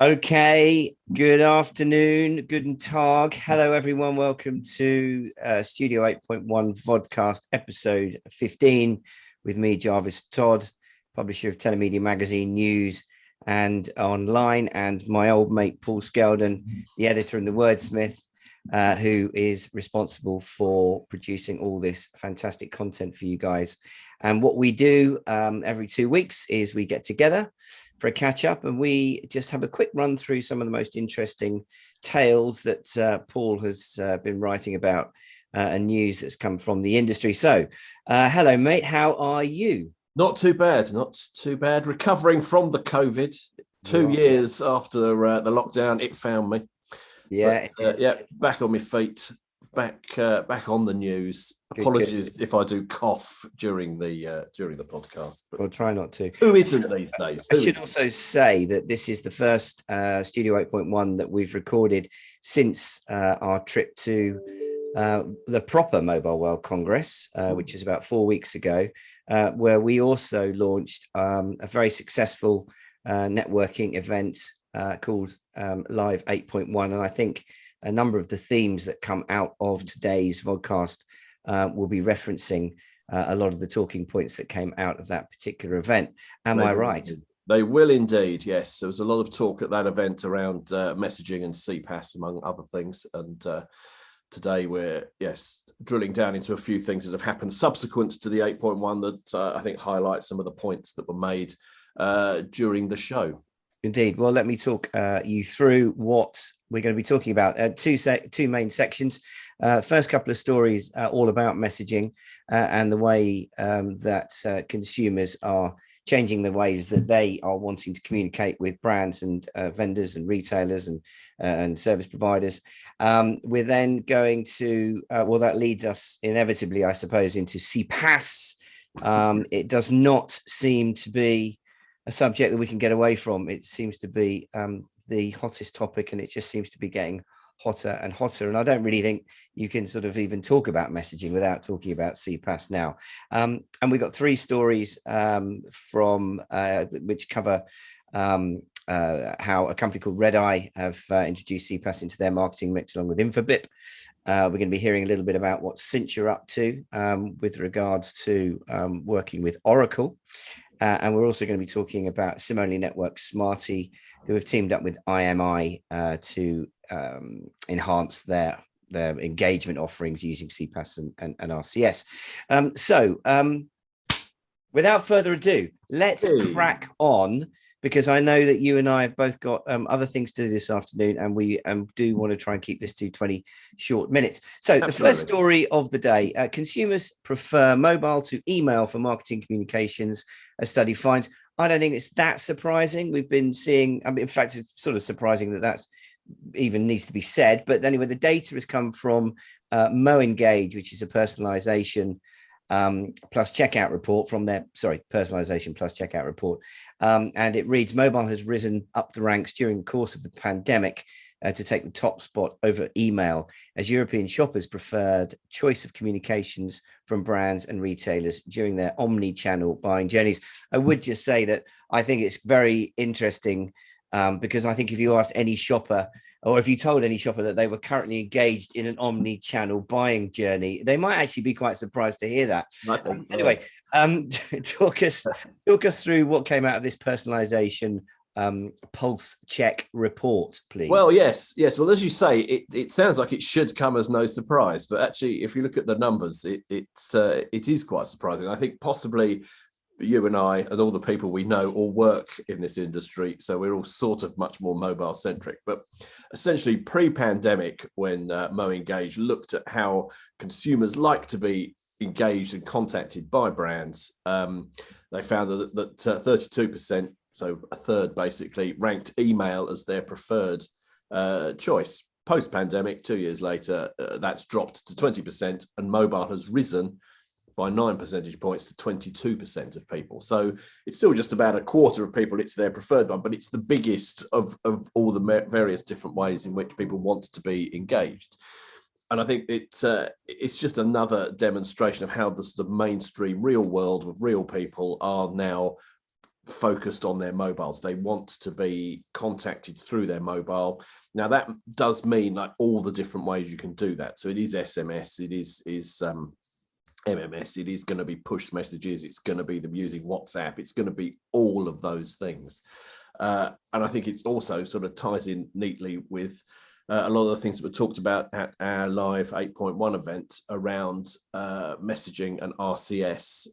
Okay, good afternoon, guten Tag. Hello, everyone. Welcome to Studio 8.1 VODCAST episode 15 with me, Jarvis Todd, publisher of Telemedia Magazine News and online, and my old mate, Paul Skeldon, the editor and the wordsmith, who is responsible for producing all this fantastic content for you guys. And what we do every 2 weeks is we get together for a catch up, and we just have a quick run through some of the most interesting tales that Paul has been writing about and news that's come from the industry. So, hello, mate. How are you? Not too bad. Not too bad. Recovering from the COVID. 2 years after the lockdown, it found me. Yeah, but, yeah. Back on my feet. Back on the news. Apologies if I do cough during the podcast. But we'll try not to. Who isn't these days? I should also say that this is the first Studio 8.1 that we've recorded since our trip to the proper Mobile World Congress, which is about 4 weeks ago, where we also launched a very successful networking event called Live 8.1. And I think a number of the themes that come out of today's podcast will be referencing a lot of the talking points that came out of that particular event. Am I right? They will indeed, yes. There was a lot of talk at that event around messaging and CPaaS, among other things. And today we're, drilling down into a few things that have happened subsequent to the 8.1 that I think highlight some of the points that were made during the show. Indeed. Well, let me talk you through what we're going to be talking about. Two main sections. First couple of stories all about messaging and the way that consumers are changing the ways that they are wanting to communicate with brands and vendors and retailers and service providers. We're then going to, that leads us inevitably, I suppose, into CPaaS. It does not seem to be a subject that we can get away from. It seems to be the hottest topic, and it just seems to be getting hotter and hotter. And I don't really think you can sort of even talk about messaging without talking about CPaaS now. And we've got three stories from which cover how a company called Redeye have introduced CPaaS into their marketing mix along with Infobip. We're going to be hearing a little bit about what Cinch are up to with regards to working with Oracle. And we're also going to be talking about SIM-only network Smarty, who have teamed up with IMI to enhance their engagement offerings using CPaaS and RCS. So without further ado, let's crack on, because I know that you and I have both got other things to do this afternoon, and we do want to try and keep this to 20 short minutes. So Absolutely. The first story of the day, consumers prefer mobile to email for marketing communications, a study finds. I don't think it's that surprising. We've been seeing, in fact, it's sort of surprising that that's even needs to be said. But anyway, the data has come from MoEngage, which is a personalization plus checkout report from their, personalization plus checkout report. And it reads, mobile has risen up the ranks during the course of the pandemic to take the top spot over email as European shoppers preferred choice of communications from brands and retailers during their omni-channel buying journeys. I would just say that I think it's very interesting because I think if you asked any shopper, or if you told any shopper that they were currently engaged in an omni-channel buying journey, they might actually be quite surprised to hear that. Anyway, talk us through what came out of this personalization pulse check report, please. Well, yes. Well, as you say, it sounds like it should come as no surprise, but actually, if you look at the numbers, it is quite surprising. I think possibly you and I and all the people we know all work in this industry, so we're all sort of much more mobile centric. But essentially, pre-pandemic, when MoEngage looked at how consumers like to be engaged and contacted by brands, they found that 32%. So a third basically ranked email as their preferred choice. Post-pandemic, 2 years later, that's dropped to 20%, and mobile has risen by 9 percentage points to 22% of people. So it's still just about a quarter of people, it's their preferred one, but it's the biggest of all the various different ways in which people want to be engaged. And I think it's just another demonstration of how the sort of mainstream real world with real people are now focused on their mobiles. They want to be contacted through their mobile. Now that does mean like all the different ways you can do that. So it is SMS, it is MMS, it is going to be push messages, it's going to be them using WhatsApp, it's going to be all of those things. And I think it also sort of ties in neatly with a lot of the things that were talked about at our live 8.1 event around messaging and RCS.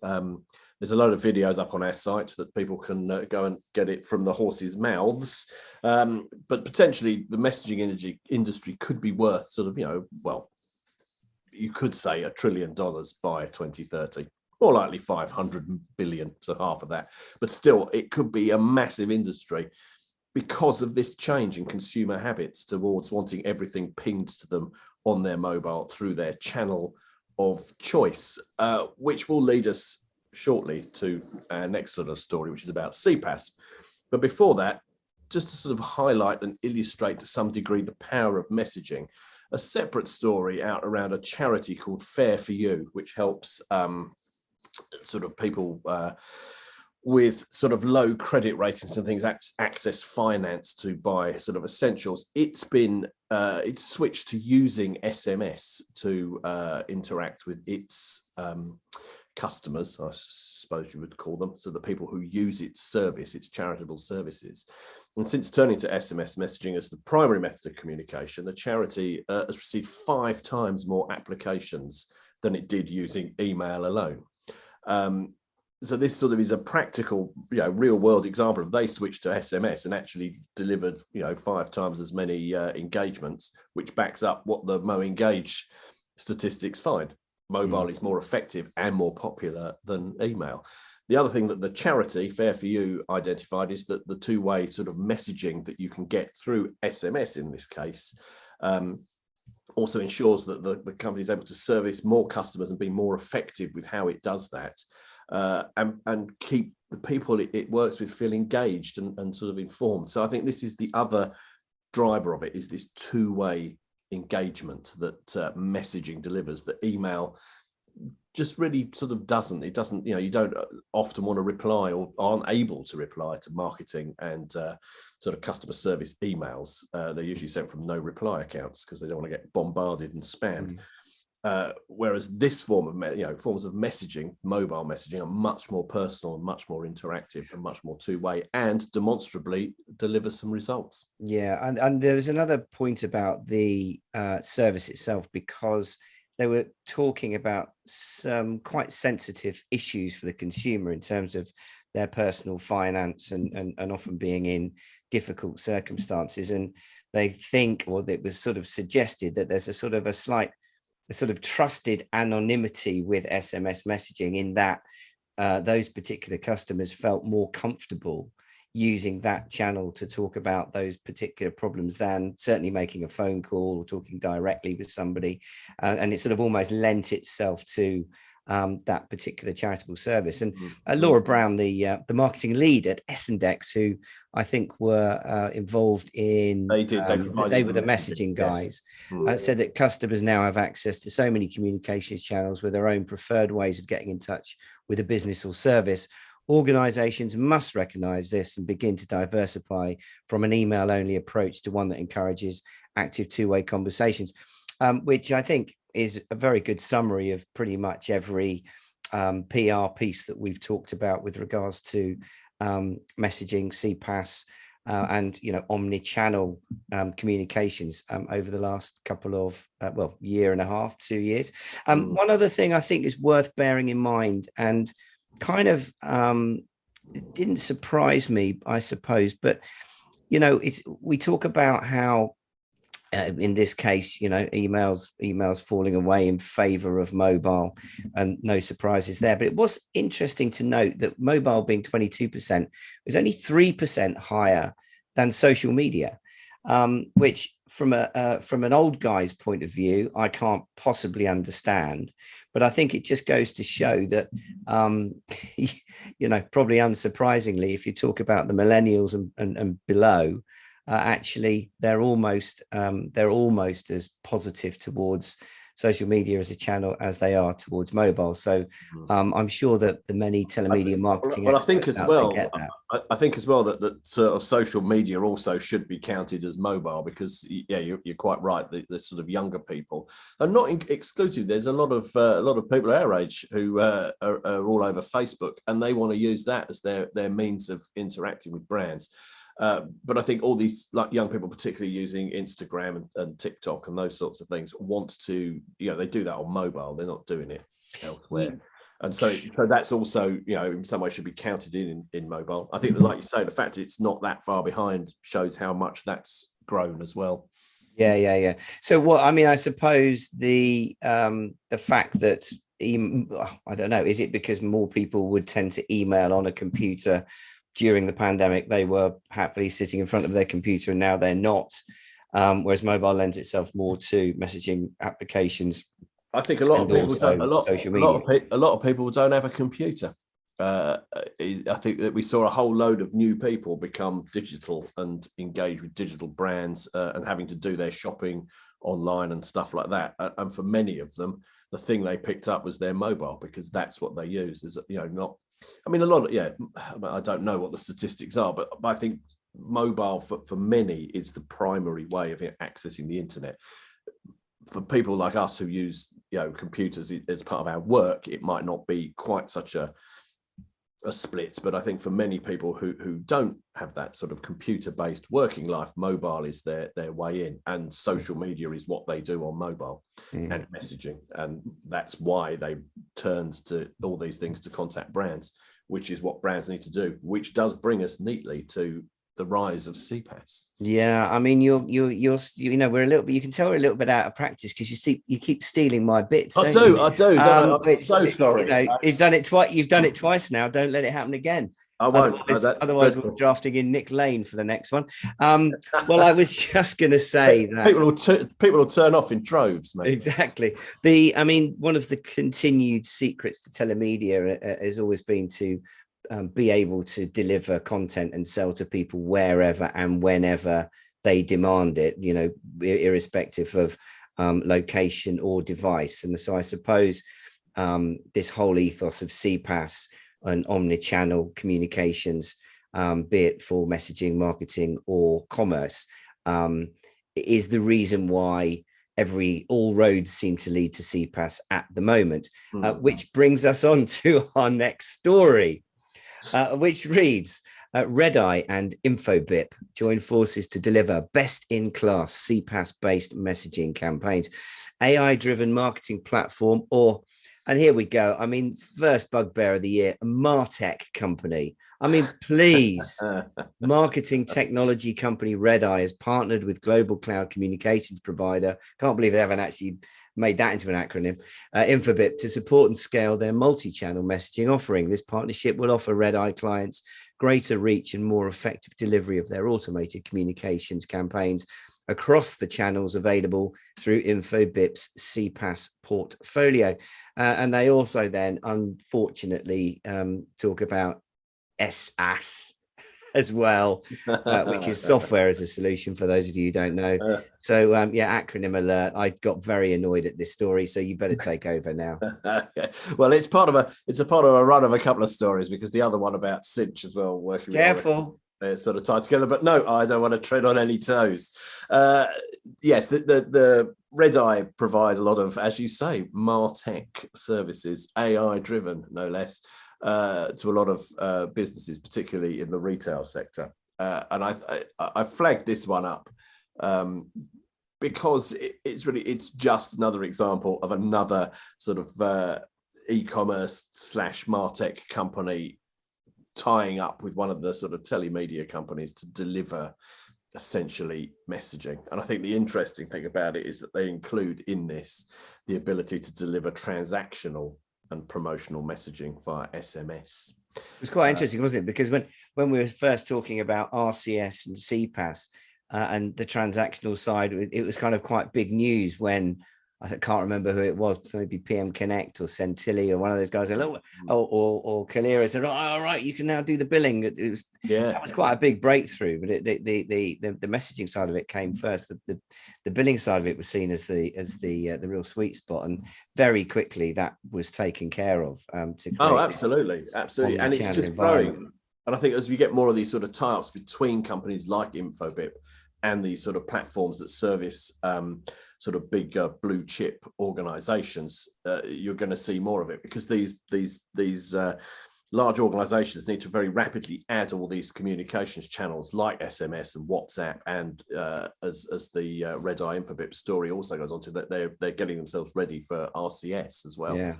There's a load of videos up on our site that people can go and get it from the horse's mouths. But potentially the messaging industry could be worth sort of, well, you could say $1 trillion by 2030. More likely 500 billion, so half of that. But still, it could be a massive industry because of this change in consumer habits towards wanting everything pinged to them on their mobile through their channel of choice, which will lead us shortly to our next sort of story, which is about CPaaS. But before that, just to sort of highlight and illustrate to some degree the power of messaging, a separate story out around a charity called Fair for You, which helps sort of people with sort of low credit ratings and things access finance to buy sort of essentials. It's switched to using SMS to interact with its customers, I suppose you would call them, so the people who use its service, its charitable services. And since turning to SMS messaging as the primary method of communication, the charity has received 5 times more applications than it did using email alone. So this sort of is a practical, real world example of they switched to SMS and actually delivered, 5 times as many engagements, which backs up what the Mo Engage statistics find. Mobile is more effective and more popular than email. The other thing that the charity Fair for You identified is that the two-way sort of messaging that you can get through SMS in this case also ensures that the company is able to service more customers and be more effective with how it does that, and keep the people it works with feel engaged and sort of informed. So I think this is the other driver of it, is this two-way engagement that messaging delivers, that email just really sort of doesn't. It doesn't, you don't often want to reply or aren't able to reply to marketing and sort of customer service emails. They're usually sent from no reply accounts because they don't want to get bombarded and spammed. Whereas this form of, forms of messaging, mobile messaging, are much more personal and much more interactive and much more two-way, and demonstrably deliver some results. Yeah, and there was another point about the service itself, because they were talking about some quite sensitive issues for the consumer in terms of their personal finance and often being in difficult circumstances. And they think, or it was sort of suggested, that there's a sort of trusted anonymity with SMS messaging, in that those particular customers felt more comfortable using that channel to talk about those particular problems than certainly making a phone call or talking directly with somebody. And it sort of almost lent itself to that particular charitable service. And Laura Brown, the marketing lead at Essendex, who I think were involved in, they were the messaging guys, said that customers now have access to so many communications channels with their own preferred ways of getting in touch with a business or service. Organizations must recognize this and begin to diversify from an email-only approach to one that encourages active two-way conversations, which I think is a very good summary of pretty much every PR piece that we've talked about with regards to messaging, CPaaS, and omni-channel communications over the last couple of year and a half, 2 years. One other thing I think is worth bearing in mind, and kind of it didn't surprise me, I suppose, but we talk about how in this case, emails falling away in favor of mobile, and no surprises there. But it was interesting to note that mobile, being 22%, was only 3% higher than social media, which from an old guy's point of view, I can't possibly understand. But I think it just goes to show that, probably unsurprisingly, if you talk about the millennials and below, actually they're almost as positive towards social media as a channel as they are towards mobile. So I'm sure that the many telemedia marketing I think as well, get that. I think as well that sort of social media also should be counted as mobile, because you're quite right. The sort of younger people are not exclusive. There's a lot of people our age who are all over Facebook, and they want to use that as their means of interacting with brands. But I think all these young people, particularly using Instagram and TikTok and those sorts of things, want to, they do that on mobile. They're not doing it elsewhere. And so that's also, in some way should be counted in mobile. I think that, like you say, the fact it's not that far behind shows how much that's grown as well. Yeah. So I suppose the fact that I don't know, is it because more people would tend to email on a computer during the pandemic? They were happily sitting in front of their computer, and now they're not. Whereas mobile lends itself more to messaging applications. I think a lot of people social media. A lot of people don't have a computer. I think that we saw a whole load of new people become digital and engage with digital brands and having to do their shopping online and stuff like that. And for many of them, the thing they picked up was their mobile, because that's what they use. Is not. I mean, a lot of I don't know what the statistics are, but I think mobile for many is the primary way of accessing the internet. For people like us who use computers as part of our work, it might not be quite such a split, but I think for many people who don't have that sort of computer-based working life, mobile is their way in, and social media is what they do on mobile and messaging, and that's why they turned to all these things to contact brands, which is what brands need to do, which does bring us neatly to the rise of CPaaS. Yeah, I mean, we're a little bit. You can tell we're a little bit out of practice, because you keep stealing my bits. I do. I'm so sorry. You've done it twice. You've done it twice now. Don't let it happen again. I won't. Otherwise, we're drafting in Nick Lane for the next one. Well, I was just going to say that people will turn off in droves, mate. Exactly. One of the continued secrets to telemedia has always been to be able to deliver content and sell to people wherever and whenever they demand it, irrespective of location or device. And so I suppose this whole ethos of CPaaS and omnichannel communications, be it for messaging, marketing, or commerce, is the reason why all roads seem to lead to CPaaS at the moment, which brings us on to our next story. Which reads, Redeye and Infobip join forces to deliver best-in-class CPaaS-based messaging campaigns, AI-driven marketing platform, and here we go. First bugbear of the year, a MarTech company. Please, marketing technology company Redeye has partnered with global cloud communications provider. Can't believe they haven't actually made that into an acronym, Infobip, to support and scale their multi-channel messaging offering. This partnership will offer Redeye clients greater reach and more effective delivery of their automated communications campaigns across the channels available through Infobip's CPaaS portfolio. And they also then, unfortunately, talk about SaaS as well, which is software as a solution for those of you who don't know. So acronym alert. I got very annoyed at this story, so you better take over now. Okay. Well, it's part of a run of a couple of stories, because the other one about Cinch as well, working careful, they're sort of tied together. But no, I don't want to tread on any toes. Yes, the Redeye provide a lot of, as you say, MarTech services, AI driven, no less, to a lot of businesses, particularly in the retail sector. And I flagged this one up because it's just another example of another sort of e-commerce / MarTech company tying up with one of the sort of telemedia companies to deliver essentially messaging. And I think the interesting thing about it is that they include in this the ability to deliver transactional and promotional messaging via SMS. It was quite interesting, wasn't it? Because when we were first talking about RCS and CPaaS and the transactional side, it was kind of quite big news when I can't remember who it was, maybe PM Connect or Centilli or one of those guys, or Kalira said, "Oh, all right, you can now do the billing." That was quite a big breakthrough, but the messaging side of it came first. The billing side of it was seen as the real sweet spot, and very quickly that was taken care of. Absolutely, and it's just growing. And I think as we get more of these sort of tie-ups between companies like Infobip and these sort of platforms that service sort of big blue chip organizations, you're going to see more of it, because these large organizations need to very rapidly add all these communications channels like SMS and WhatsApp, and as the Red Eye Infobip story also goes on to, that they're getting themselves ready for RCS as well.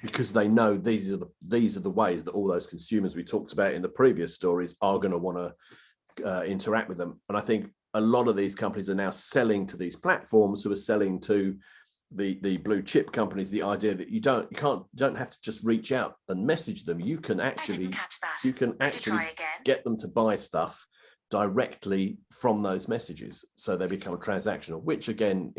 Because they know these are the ways that all those consumers we talked about in the previous stories are going to want to interact with them. And I think a lot of these companies are now selling to these platforms who are selling to the blue chip companies the idea that you don't have to just reach out and message them. You can actually get them to buy stuff directly from those messages, so they become transactional, which again,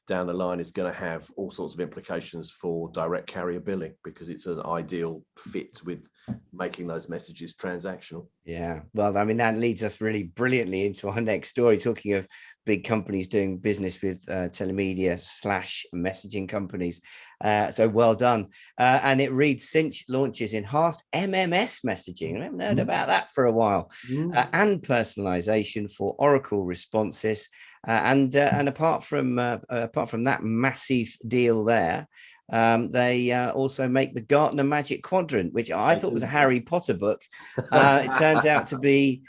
down the line is going to have all sorts of implications for direct carrier billing, because it's an ideal fit with making those messages transactional. Yeah, well, I mean, that leads us really brilliantly into our next story, talking of big companies doing business with telemedia / messaging companies. So well done. And it reads, Cinch launches enhanced MMS messaging. I haven't heard about that for a while. And personalization for Oracle responses. And apart from that massive deal there, they also make the Gartner Magic Quadrant, which I thought was a Harry Potter book. It turns out to be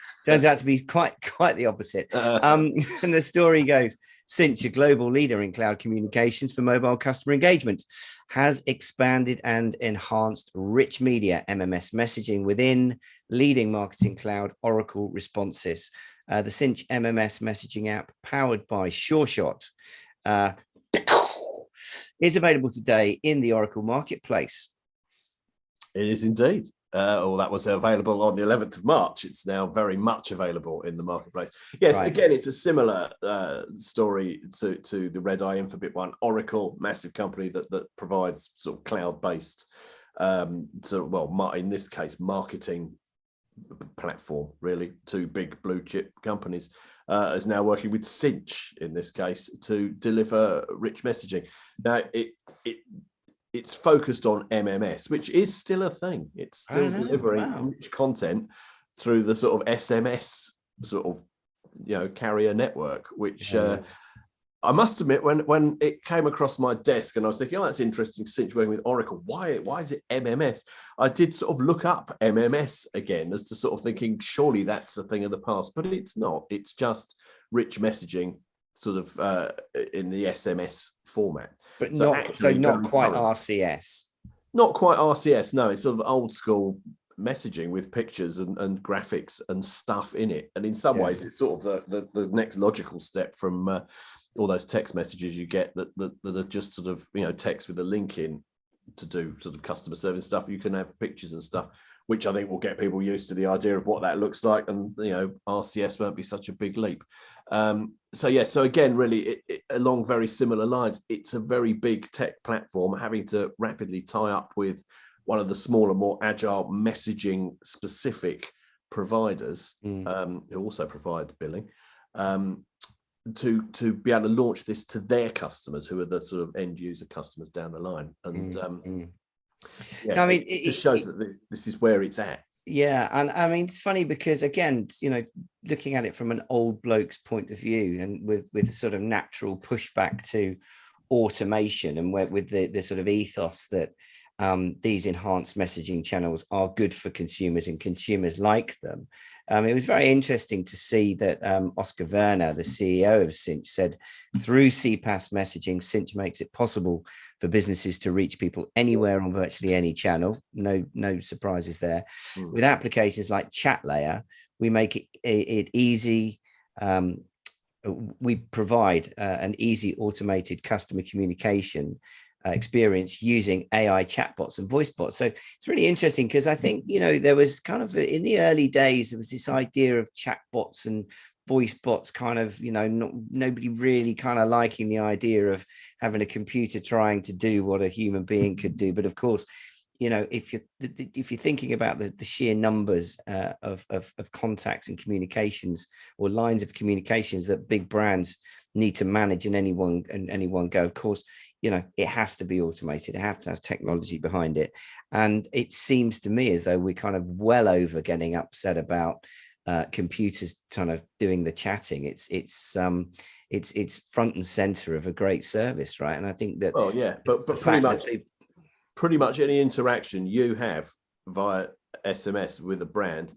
quite the opposite. And the story goes, Cinch, a global leader in cloud communications for mobile customer engagement, has expanded and enhanced rich media MMS messaging within leading marketing cloud Oracle responses. The Cinch MMS messaging app, powered by SureShot, is available today in the Oracle marketplace. It is indeed. That was available on the 11th of March. It's now very much available in the marketplace. Yes, right. Again, it's a similar story to the Red Eye Infobip one. Oracle, massive company that provides sort of cloud-based, in this case, marketing platform really to big blue chip companies, is now working with Cinch in this case to deliver rich messaging. Now it's focused on MMS, which is still a thing. It's still delivering rich content through the sort of SMS sort of carrier network, which I must admit, when it came across my desk and I was thinking, oh, that's interesting, Cinch working with Oracle. Why is it MMS? I did sort of look up MMS again as to sort of thinking, surely that's a thing of the past, but it's not. It's just rich messaging sort of in the SMS format. But not quite RCS. Not quite RCS, no. It's sort of old school messaging with pictures and graphics and stuff in it. And in some ways, it's sort of the next logical step from all those text messages you get that are just sort of text with a link in to do sort of customer service stuff. You can have pictures and stuff, which I think will get people used to the idea of what that looks like, and RCS won't be such a big leap. So again, really along very similar lines, it's a very big tech platform having to rapidly tie up with one of the smaller, more agile messaging specific providers who also provide billing, to be able to launch this to their customers, who are the sort of end user customers down the line. And I mean, it just shows that this is where it's at. Yeah, and I mean, it's funny because again, looking at it from an old bloke's point of view, and with sort of natural pushback to automation, and with the sort of ethos that these enhanced messaging channels are good for consumers and consumers like them. It was very interesting to see that Oscar Werner, the CEO of Cinch, said through CPaaS messaging, Cinch makes it possible for businesses to reach people anywhere on virtually any channel. No surprises there. With applications like ChatLayer, we make it easy. We provide an easy automated customer communication experience using AI chatbots and voice bots. So it's really interesting because I think, there was kind of in the early days, there was this idea of chatbots and voice bots kind of, nobody really kind of liking the idea of having a computer trying to do what a human being could do. But of course, if you're thinking about the sheer numbers of contacts and communications or lines of communications that big brands need to manage in any one go, of course, it has to be automated. It has to have technology behind it. And it seems to me as though we're kind of well over getting upset about computers kind of doing the chatting. It's front and center of a great service, right? And I think that, well, yeah, but pretty much any interaction you have via SMS with a brand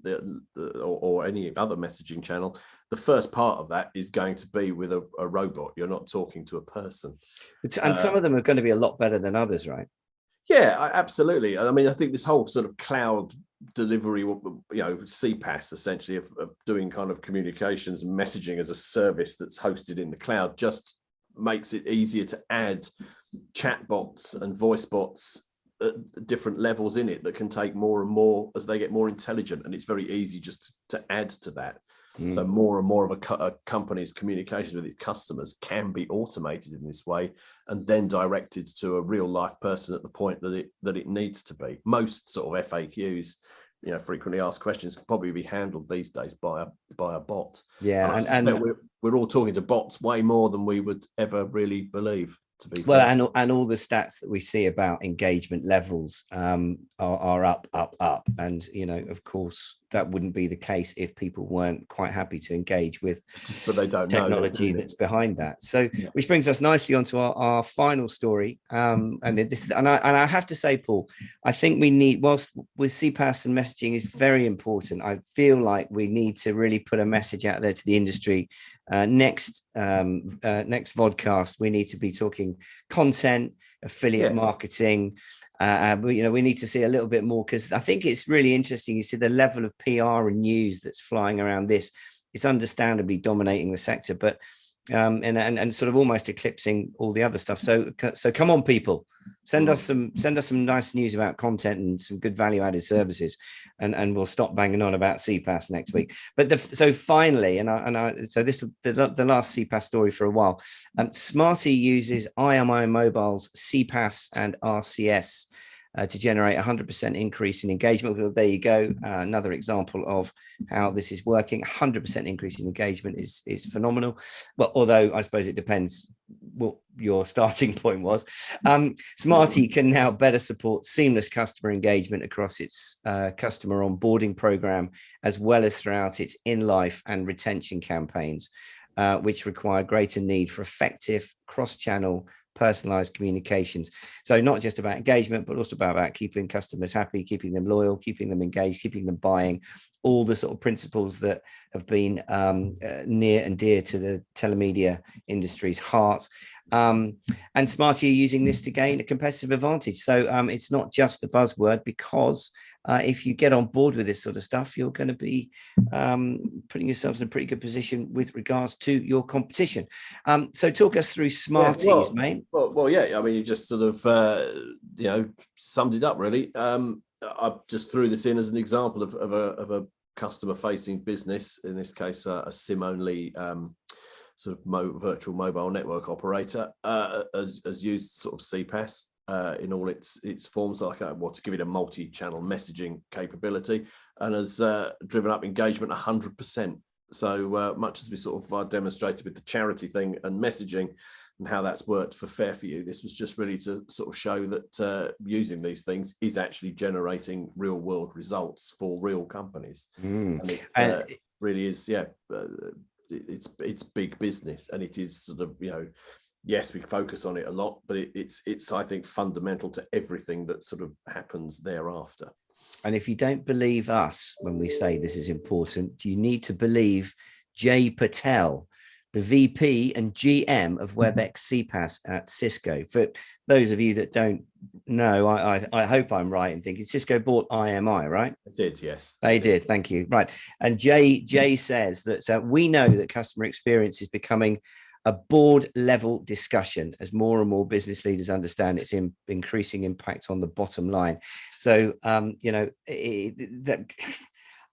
or any other messaging channel, the first part of that is going to be with a robot. You're not talking to a person. And some of them are going to be a lot better than others, right? Yeah, absolutely. I mean, I think this whole sort of cloud delivery, CPaaS essentially of doing kind of communications and messaging as a service that's hosted in the cloud just makes it easier to add chatbots and voice bots at different levels in it that can take more and more as they get more intelligent, and it's very easy just to add to that. So more and more of a company's communications with its customers can be automated in this way and then directed to a real life person at the point that it needs to be. Most sort of FAQs, frequently asked questions, can probably be handled these days by a bot. Yeah, and we're all talking to bots way more than we would ever really believe. Well, and all the stats that we see about engagement levels are up, and of course that wouldn't be the case if people weren't quite happy to engage with but they don't technology know that's behind that. So, which brings us nicely onto our final story. And I have to say, Paul, I think we need, whilst with CPaaS and messaging is very important, I feel like we need to really put a message out there to the industry. Next VODCAST, we need to be talking content, affiliate marketing. We need to see a little bit more, because I think it's really interesting. You see the level of PR and news that's flying around this. It's understandably dominating the sector, but and sort of almost eclipsing all the other stuff. So come on, people, send us some nice news about content and some good value-added services, and we'll stop banging on about CPaaS next week. But so finally, so this the last CPaaS story for a while. Smarty uses IMI Mobile's CPaaS and RCS to generate 100% increase in engagement. Well, there you go. Another example of how this is working. 100% increase in engagement is phenomenal. Well, although I suppose it depends what your starting point was. Smarty can now better support seamless customer engagement across its customer onboarding program, as well as throughout its in-life and retention campaigns, which require greater need for effective cross-channel personalized communications. So not just about engagement, but also about keeping customers happy, keeping them loyal, keeping them engaged, keeping them buying, all the sort of principles that have been near and dear to the telemedia industry's heart. And Smarty are using this to gain a competitive advantage. So it's not just a buzzword, because if you get on board with this sort of stuff, you're going to be putting yourselves in a pretty good position with regards to your competition. So talk us through Smarties, mate. Well, yeah. I mean, you just sort of summed it up really. I just threw this in as an example of a customer-facing business, in this case, a SIM-only sort of virtual mobile network operator, has used sort of CPaaS in all its forms, like to give it a multi-channel messaging capability, and has driven up engagement 100%. So much as we sort of demonstrated with the charity thing and messaging and how that's worked for Fair For You, this was just really to sort of show that using these things is actually generating real world results for real companies. And it really is, it's big business, and it is sort of, yes, we focus on it a lot, but it's I think fundamental to everything that sort of happens thereafter. And if you don't believe us when we say this is important, you need to believe Jay Patel, the VP and GM of WebEx CPaaS at Cisco. For those of you that don't know, I hope I'm right in thinking Cisco bought IMI, right? It did, yes. They did. Thank you. Right. And Jay says that we know that customer experience is becoming a board level discussion as more and more business leaders understand its increasing impact on the bottom line. So,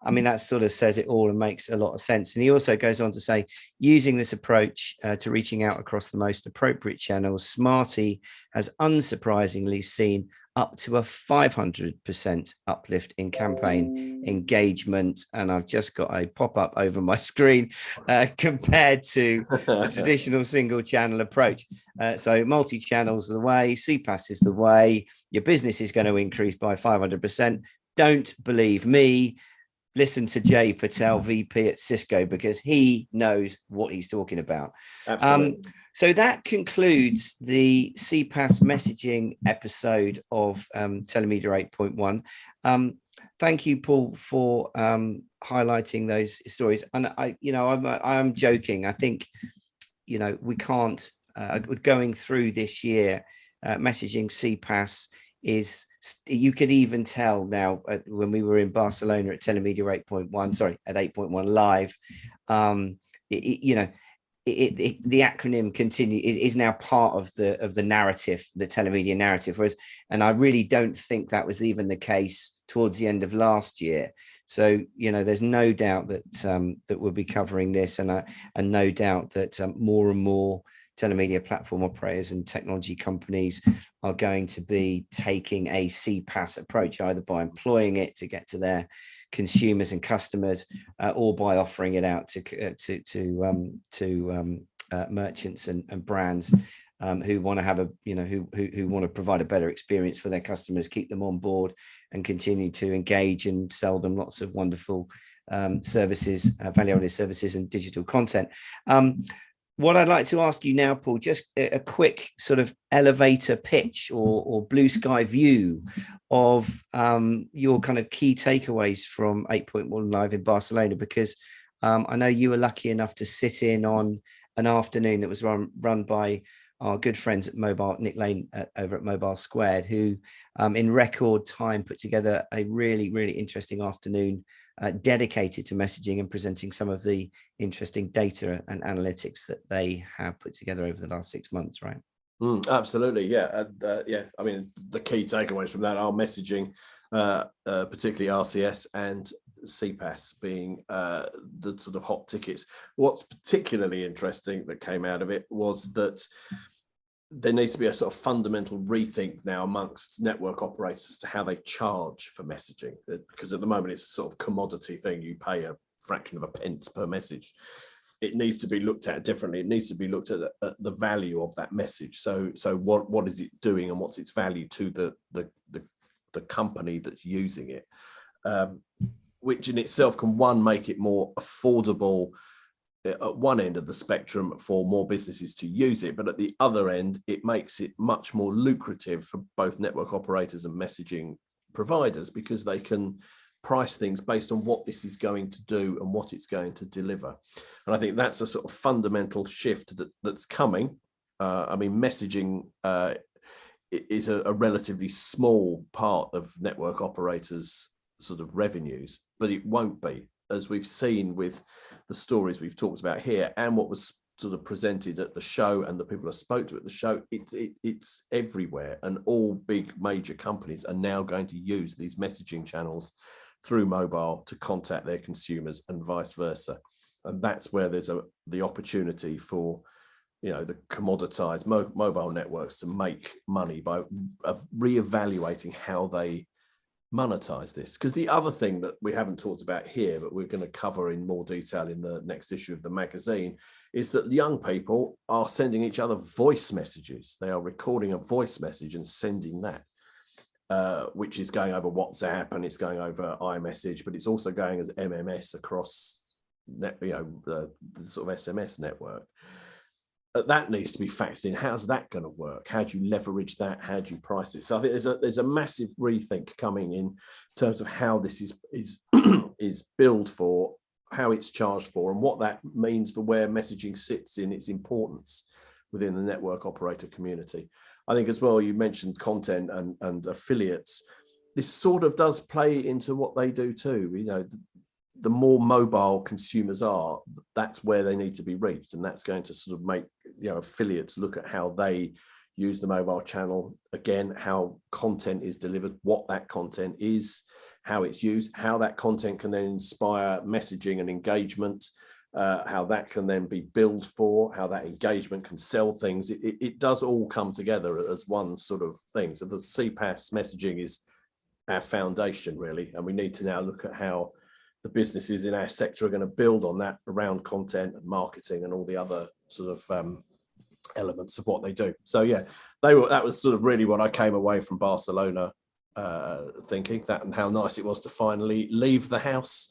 I mean, that sort of says it all and makes a lot of sense. And he also goes on to say, using this approach to reaching out across the most appropriate channels, Smarty has unsurprisingly seen up to a 500% uplift in campaign engagement. And I've just got a pop-up over my screen compared to the traditional single channel approach. So multi-channels are the way, CPaaS is the way, your business is going to increase by 500%. Don't believe me. Listen to Jay Patel, VP at Cisco, because he knows what he's talking about. Absolutely. So that concludes the CPaaS messaging episode of Telemedia 8.1. Thank you, Paul, for highlighting those stories. And I'm joking. I think, we can't, going through this year, messaging CPaaS is, you could even tell now when we were in Barcelona at Telemedia 8.1, sorry, at 8.1 live, the acronym continue is now part of the narrative, the Telemedia narrative. Whereas, and I really don't think that was even the case towards the end of last year. So, there's no doubt that that we'll be covering this, and no doubt that more and more telemedia platform operators and technology companies are going to be taking a CPaaS approach, either by employing it to get to their consumers and customers, or by offering it out to merchants and brands who want to have who want to provide a better experience for their customers, keep them on board, and continue to engage and sell them lots of wonderful services, value-added services and digital content. What I'd like to ask you now, Paul, just a quick sort of elevator pitch or blue sky view of your kind of key takeaways from 8.1 Live in Barcelona, because I know you were lucky enough to sit in on an afternoon that was run by our good friends at Mobile, Nick Lane over at Mobile Squared, who in record time put together a really, really interesting afternoon dedicated to messaging and presenting some of the interesting data and analytics that they have put together over the last 6 months, right? Absolutely, yeah. And I mean, the key takeaways from that are messaging, particularly RCS and CPaaS being the sort of hot tickets. What's particularly interesting that came out of it was that there needs to be a sort of fundamental rethink now amongst network operators to how they charge for messaging, because at the moment it's a sort of commodity thing. You pay a fraction of a pence per message. It needs to be looked at differently. It needs to be looked at the value of that message. So what is it doing, and what's its value to the company that's using it, which in itself can, one, make it more affordable at one end of the spectrum for more businesses to use it, but at the other end, it makes it much more lucrative for both network operators and messaging providers, because they can price things based on what this is going to do and what it's going to deliver. And I think that's a sort of fundamental shift that's coming. I mean, messaging is a relatively small part of network operators' sort of revenues, but it won't be, as we've seen with the stories we've talked about here and what was sort of presented at the show and the people I spoke to at the show. It's everywhere, and all big major companies are now going to use these messaging channels through mobile to contact their consumers and vice versa. And that's where there's the opportunity for the commoditized mobile networks to make money by reevaluating how they monetize this. Because the other thing that we haven't talked about here, but we're going to cover in more detail in the next issue of the magazine, is that young people are sending each other voice messages. They are recording a voice message and sending that, which is going over WhatsApp, and it's going over iMessage, but it's also going as MMS across the sort of SMS network. That needs to be factored in. How's that going to work? How do you leverage that? How do you price it? So I think there's a massive rethink coming in terms of how this is is billed for, how it's charged for, and what that means for where messaging sits in its importance within the network operator community. I think as well, you mentioned content and affiliates. This sort of does play into what they do too. The more mobile consumers are, that's where they need to be reached, and that's going to sort of make affiliates look at how they use the mobile channel. Again, how content is delivered, what that content is, how it's used, how that content can then inspire messaging and engagement, how that can then be billed for, how that engagement can sell things. It does all come together as one sort of thing. So the CPaaS messaging is our foundation, really, and we need to now look at how the businesses in our sector are going to build on that around content and marketing and all the other sort of elements of what they do. So yeah, that was sort of really what I came away from Barcelona thinking, that, and how nice it was to finally leave the house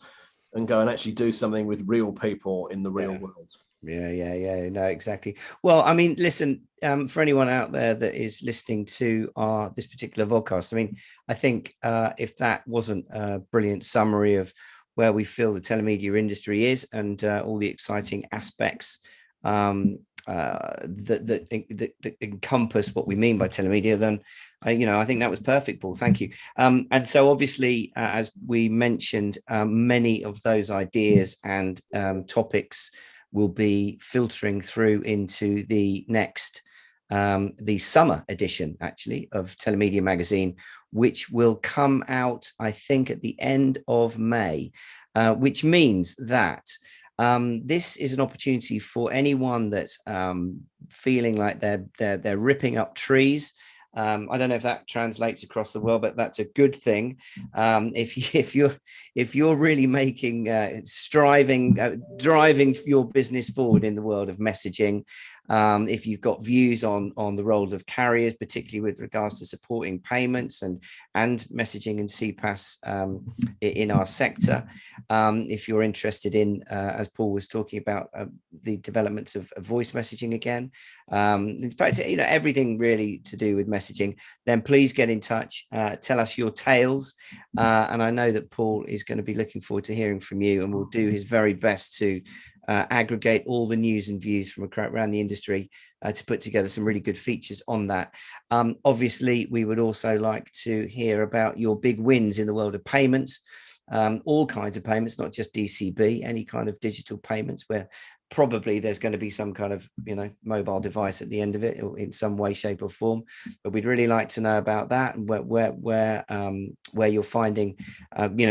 and go and actually do something with real people in the real world. Yeah. No, exactly. Well, I mean, listen, for anyone out there that is listening to this particular VODCAST, I mean, I think if that wasn't a brilliant summary of where we feel the telemedia industry is and all the exciting aspects that encompass what we mean by telemedia, then I think that was perfect, Paul. Thank you. And so obviously, as we mentioned, many of those ideas and topics will be filtering through into the next the summer edition, actually, of Telemedia Magazine, which will come out, I think, at the end of May, which means that this is an opportunity for anyone that's feeling like they're ripping up trees. I don't know if that translates across the world, but that's a good thing. If you're really making driving your business forward in the world of messaging, if you've got views on the role of carriers, particularly with regards to supporting payments and messaging and CPaaS in our sector, if you're interested in, as Paul was talking about, the developments of voice messaging again, in fact, everything really to do with messaging, then please get in touch, tell us your tales, and I know that Paul is going to be looking forward to hearing from you, and will do his very best to aggregate all the news and views from around the industry to put together some really good features on that. Obviously, we would also like to hear about your big wins in the world of payments, all kinds of payments, not just DCB, any kind of digital payments where probably there's going to be some kind of mobile device at the end of it in some way, shape or form. But we'd really like to know about that, and where you're finding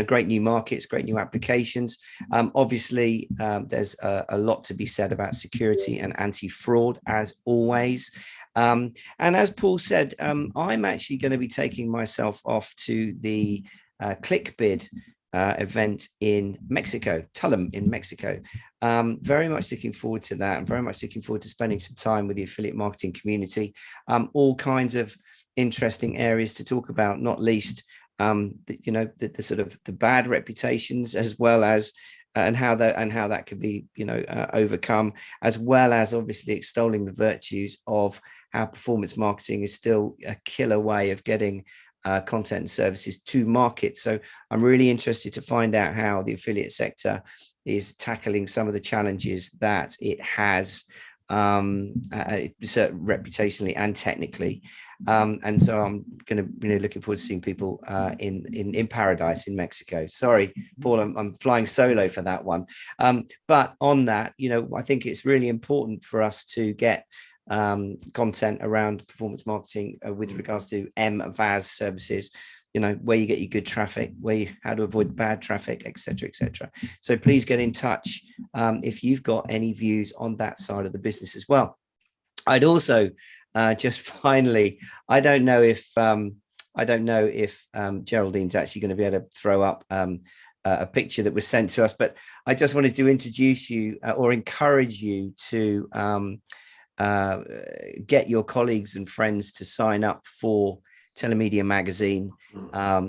great new markets, great new applications. Obviously, there's a lot to be said about security and anti-fraud, as always. And as Paul said, I'm actually going to be taking myself off to the ClickBid event in Mexico, Tulum in Mexico. Very much looking forward to that, and very much looking forward to spending some time with the affiliate marketing community. All kinds of interesting areas to talk about, not least the sort of the bad reputations, as well as and how that could be overcome, as well as obviously extolling the virtues of how performance marketing is still a killer way of getting content and services to market. So I'm really interested to find out how the affiliate sector is tackling some of the challenges that it has, reputationally and technically. And so I'm going to be looking forward to seeing people in paradise in Mexico. Sorry, Paul, I'm flying solo for that one. But on that, I think it's really important for us to get content around performance marketing with regards to MVAS services, where you get your good traffic, how to avoid bad traffic, etc. So please get in touch if you've got any views on that side of the business as well. I'd also just finally, I don't know if Geraldine's actually going to be able to throw up a picture that was sent to us, but I just wanted to introduce you or encourage you to get your colleagues and friends to sign up for Telemedia Magazine.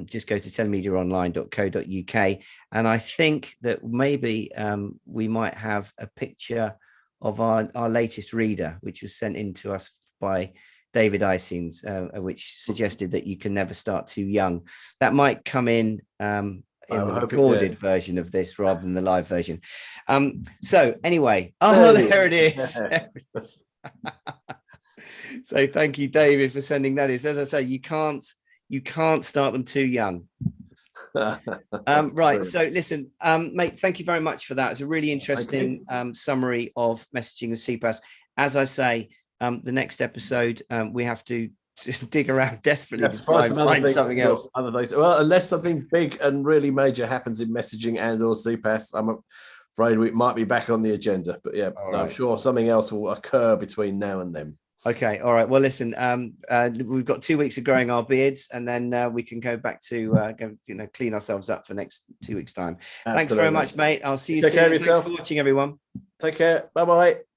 Just go to telemediaonline.co.uk, and I think that maybe we might have a picture of our latest reader, which was sent in to us by David Isings, which suggested that you can never start too young. That might come in the recorded version of this rather than the live version. So anyway, there it is. There it is. So thank you, David, for sending that in. As I say, you can't start them too young. Right. So listen, mate, thank you very much for that. It's a really interesting summary of messaging and CPaaS. As I say, the next episode, we have to dig around desperately to find find something else. Well, unless something big and really major happens in messaging and or CPaaS, I'm afraid we might be back on the agenda. But yeah, I'm sure something else will occur between now and then. Okay, all right. Well, listen, we've got 2 weeks of growing our beards, and then we can go back to clean ourselves up for next 2 weeks' time. Absolutely. Thanks very much, mate. I'll see you soon. Thanks for watching, everyone. Take care. Bye-bye.